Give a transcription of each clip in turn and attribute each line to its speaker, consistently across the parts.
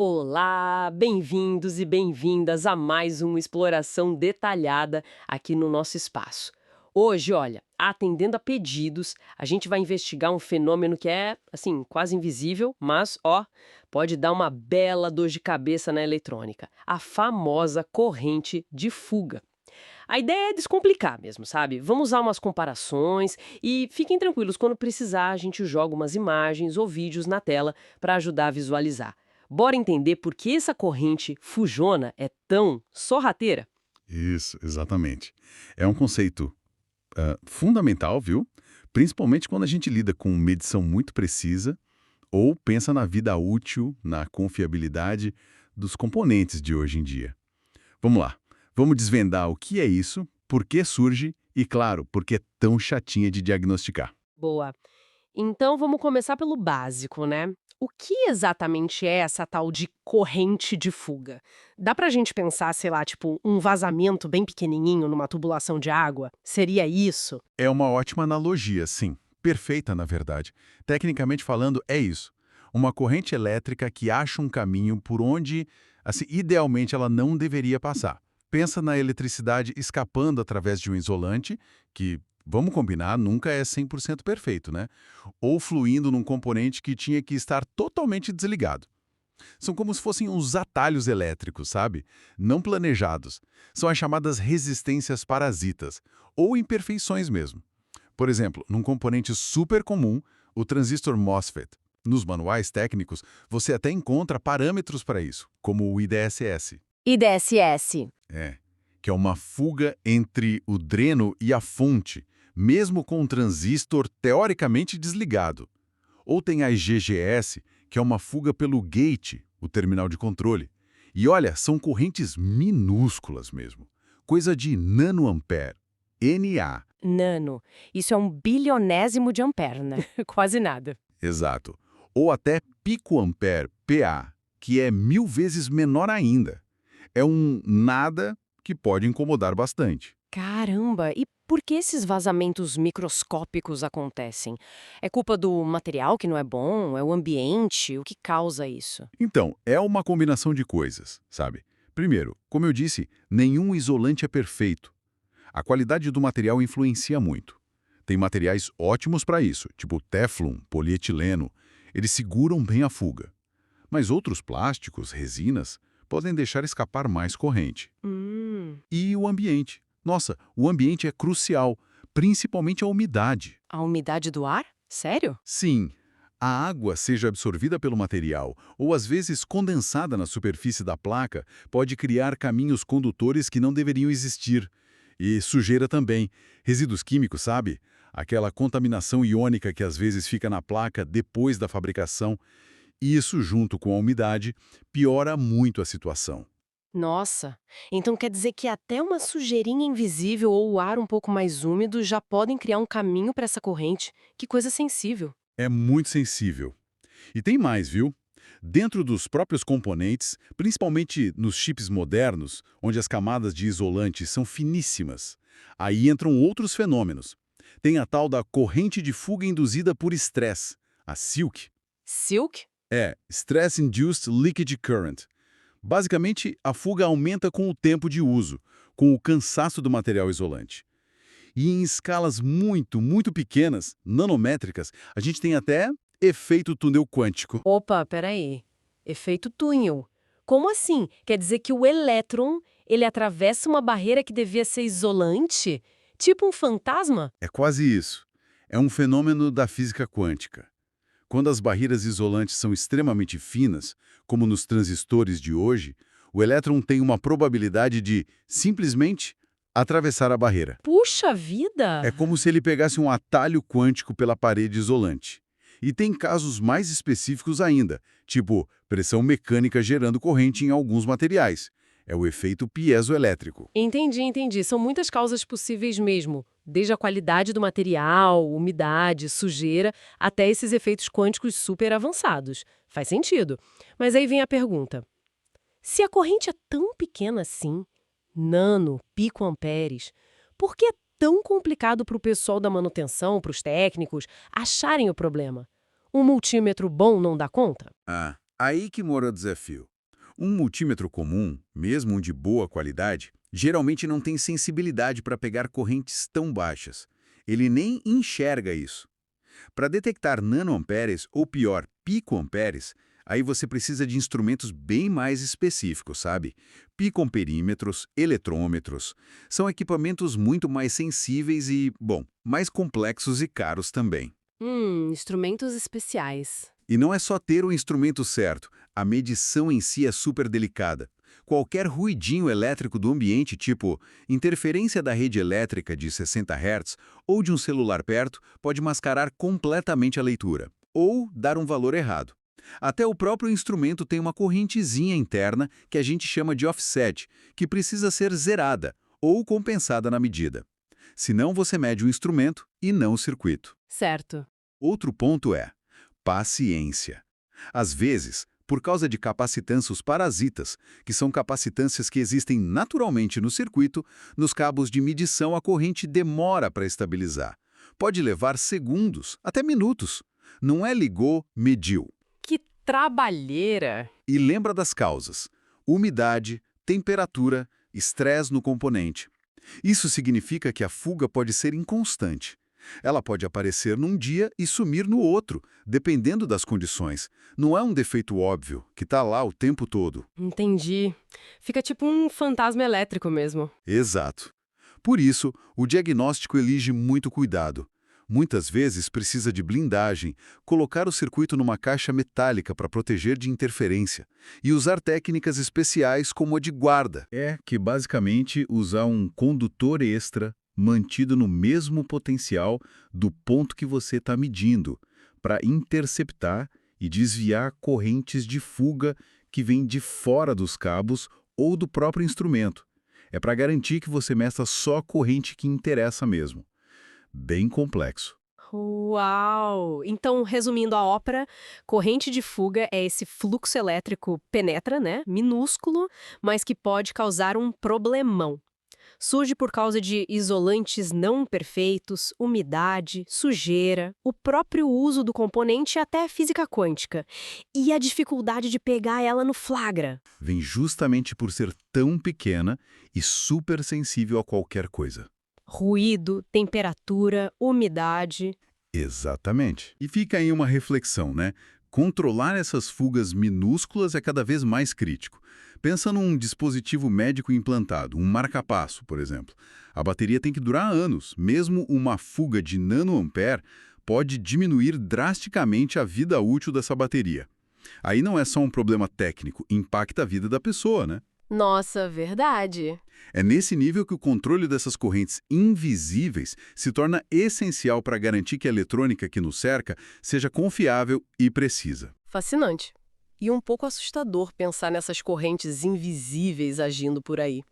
Speaker 1: Olá, bem-vindos e bem-vindas a mais uma exploração detalhada aqui no nosso espaço. Hoje, olha, atendendo a pedidos, a gente vai investigar um fenômeno que é, assim, quase invisível, mas, ó, pode dar uma bela dor de cabeça na eletrônica. A famosa corrente de fuga. A ideia é descomplicar mesmo, sabe? Vamos usar umas comparações e fiquem tranquilos, quando precisar, a gente joga umas imagens ou vídeos na tela para ajudar a visualizar. Bora entender por que essa corrente fujona é tão sorrateira?
Speaker 2: Isso, exatamente. É um conceito fundamental, viu? Principalmente quando a gente lida com medição muito precisa ou pensa na vida útil, na confiabilidade dos componentes de hoje em dia. Vamos lá. Vamos desvendar o que é isso, por que surge e, claro, por que é tão chatinha de diagnosticar.
Speaker 1: Boa. Então vamos começar pelo básico, né? O que exatamente é essa tal de corrente de fuga? Dá pra gente pensar, sei lá, tipo, um vazamento bem pequenininho numa tubulação de água? Seria isso?
Speaker 2: É uma ótima analogia, sim. Perfeita, na verdade. Tecnicamente falando, é isso. Uma corrente elétrica que acha um caminho por onde, assim, idealmente ela não deveria passar. Pensa na eletricidade escapando através de um isolante, que, vamos combinar, nunca é 100% perfeito, né? Ou fluindo num componente que tinha que estar totalmente desligado. São como se fossem uns atalhos elétricos, sabe? Não planejados. São as chamadas resistências parasitas, ou imperfeições mesmo. Por exemplo, num componente super comum, o transistor MOSFET. Nos manuais técnicos, você até encontra parâmetros para isso, como o IDSS.
Speaker 1: IDSS.
Speaker 2: É, que é uma fuga entre o dreno e a fonte, mesmo com o transistor teoricamente desligado. Ou tem a IGGS, que é uma fuga pelo gate, o terminal de controle. E olha, são correntes minúsculas mesmo. Coisa de nanoampere, NA.
Speaker 1: Nano. Isso é um bilionésimo de ampere, né? Quase nada.
Speaker 2: Exato. Ou até picoampere, PA, que é 1000 vezes menor ainda. É um nada que pode incomodar bastante.
Speaker 1: Caramba! E por que esses vazamentos microscópicos acontecem? É culpa do material que não é bom? É o ambiente? O que causa isso?
Speaker 2: Então, é uma combinação de coisas, sabe? Primeiro, como eu disse, nenhum isolante é perfeito. A qualidade do material influencia muito. Tem materiais ótimos para isso, tipo Teflon, polietileno. Eles seguram bem a fuga. Mas outros plásticos, resinas, podem deixar escapar mais corrente.
Speaker 1: Hum.
Speaker 2: E o ambiente. Nossa, o ambiente é crucial, principalmente a umidade.
Speaker 1: A umidade do ar? Sério?
Speaker 2: Sim, a água, seja absorvida pelo material ou às vezes condensada na superfície da placa, pode criar caminhos condutores que não deveriam existir. E sujeira também. Resíduos químicos, sabe? Aquela contaminação iônica que às vezes fica na placa depois da fabricação. E isso, junto com a umidade, piora muito a situação.
Speaker 1: Nossa! Então quer dizer que até uma sujeirinha invisível ou o ar um pouco mais úmido já podem criar um caminho para essa corrente. Que coisa sensível.
Speaker 2: É muito sensível. E tem mais, viu? Dentro dos próprios componentes, principalmente nos chips modernos, onde as camadas de isolante são finíssimas, aí entram outros fenômenos. Tem a tal da corrente de fuga induzida por estresse, a SILC.
Speaker 1: Silk?
Speaker 2: É, Stress Induced Leakage Current. Basicamente, a fuga aumenta com o tempo de uso, com o cansaço do material isolante. E em escalas muito, muito pequenas, nanométricas, a gente tem até efeito túnel quântico.
Speaker 1: Opa, peraí. Efeito túnel. Como assim? Quer dizer que o elétron, ele atravessa uma barreira que devia ser isolante? Tipo um fantasma?
Speaker 2: É quase isso. É um fenômeno da física quântica. Quando as barreiras isolantes são extremamente finas, como nos transistores de hoje, o elétron tem uma probabilidade de, simplesmente, atravessar a barreira.
Speaker 1: Puxa
Speaker 2: É
Speaker 1: vida!
Speaker 2: como se ele pegasse um atalho quântico pela parede isolante. E tem casos mais específicos ainda, tipo pressão mecânica gerando corrente em alguns materiais. É o efeito piezoelétrico.
Speaker 1: Entendi, entendi. São muitas causas possíveis mesmo. Desde a qualidade do material, umidade, sujeira, até esses efeitos quânticos super avançados. Faz sentido. Mas aí vem a pergunta. Se a corrente é tão pequena assim, nano, picoamperes, por que é tão complicado para o pessoal da manutenção, para os técnicos, acharem o problema? Um multímetro bom não dá conta?
Speaker 2: Ah, Aí que mora o desafio. Um multímetro comum, mesmo um de boa qualidade, geralmente não tem sensibilidade para pegar correntes tão baixas. Ele nem enxerga isso. Para detectar nanoamperes, ou pior, picoamperes, aí você precisa de instrumentos bem mais específicos, sabe? Picoamperímetros, eletrômetros. São equipamentos muito mais sensíveis e, bom, mais complexos e caros também.
Speaker 1: Instrumentos especiais.
Speaker 2: E não é só ter o instrumento certo, a medição em si é super delicada. Qualquer ruidinho elétrico do ambiente, tipo interferência da rede elétrica de 60 Hz ou de um celular perto, pode mascarar completamente a leitura, ou dar um valor errado. Até o próprio instrumento tem uma correntezinha interna que a gente chama de offset, que precisa ser zerada ou compensada na medida. Senão você mede o instrumento e não o circuito.
Speaker 1: Certo.
Speaker 2: Outro ponto é paciência. Às vezes, por causa de capacitâncios parasitas, que são capacitâncias que existem naturalmente no circuito, nos cabos de medição a corrente demora para estabilizar. Pode levar segundos, até minutos. Não é ligou, mediu.
Speaker 1: Que trabalheira!
Speaker 2: E lembra das causas: umidade, temperatura, estresse no componente. Isso significa que a fuga pode ser inconstante. Ela pode aparecer num dia e sumir no outro, dependendo das condições. Não é um defeito óbvio, que está lá o tempo todo.
Speaker 1: Entendi. Fica tipo um fantasma elétrico mesmo.
Speaker 2: Exato. Por isso, o diagnóstico exige muito cuidado. Muitas vezes precisa de blindagem, colocar o circuito numa caixa metálica para proteger de interferência e usar técnicas especiais como a de guarda. Que basicamente usar um condutor extra mantido no mesmo potencial do ponto que você está medindo, para interceptar e desviar correntes de fuga que vêm de fora dos cabos ou do próprio instrumento. É para garantir que você meça só a corrente que interessa mesmo. Bem complexo.
Speaker 1: Uau! Então, resumindo a ópera, corrente de fuga é esse fluxo elétrico penetra, né? Minúsculo, mas que pode causar um problemão. Surge por causa de isolantes não perfeitos, umidade, sujeira, o próprio uso do componente e até a física quântica. E a dificuldade de pegar ela no flagra.
Speaker 2: Vem justamente por ser tão pequena e super sensível a qualquer coisa.
Speaker 1: Ruído, temperatura, umidade.
Speaker 2: Exatamente. E fica aí uma reflexão, né? Controlar essas fugas minúsculas é cada vez mais crítico. Pensa num dispositivo médico implantado, um marca-passo, por exemplo. A bateria tem que durar anos. Mesmo uma fuga de nanoampere pode diminuir drasticamente a vida útil dessa bateria. Aí não é só um problema técnico, impacta a vida da pessoa, né?
Speaker 1: Nossa, verdade.
Speaker 2: É nesse nível que o controle dessas correntes invisíveis se torna essencial para garantir que a eletrônica que nos cerca seja confiável e precisa.
Speaker 1: Fascinante. E um pouco assustador pensar nessas correntes invisíveis agindo por aí.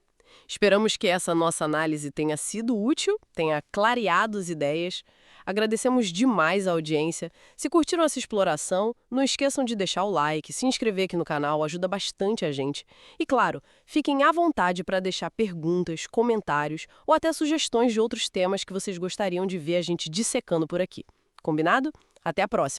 Speaker 1: Esperamos que essa nossa análise tenha sido útil, tenha clareado as ideias. Agradecemos demais a audiência. Se curtiram essa exploração, não esqueçam de deixar o like, se inscrever aqui no canal, ajuda bastante a gente. E claro, fiquem à vontade para deixar perguntas, comentários ou até sugestões de outros temas que vocês gostariam de ver a gente dissecando por aqui. Combinado? Até a próxima!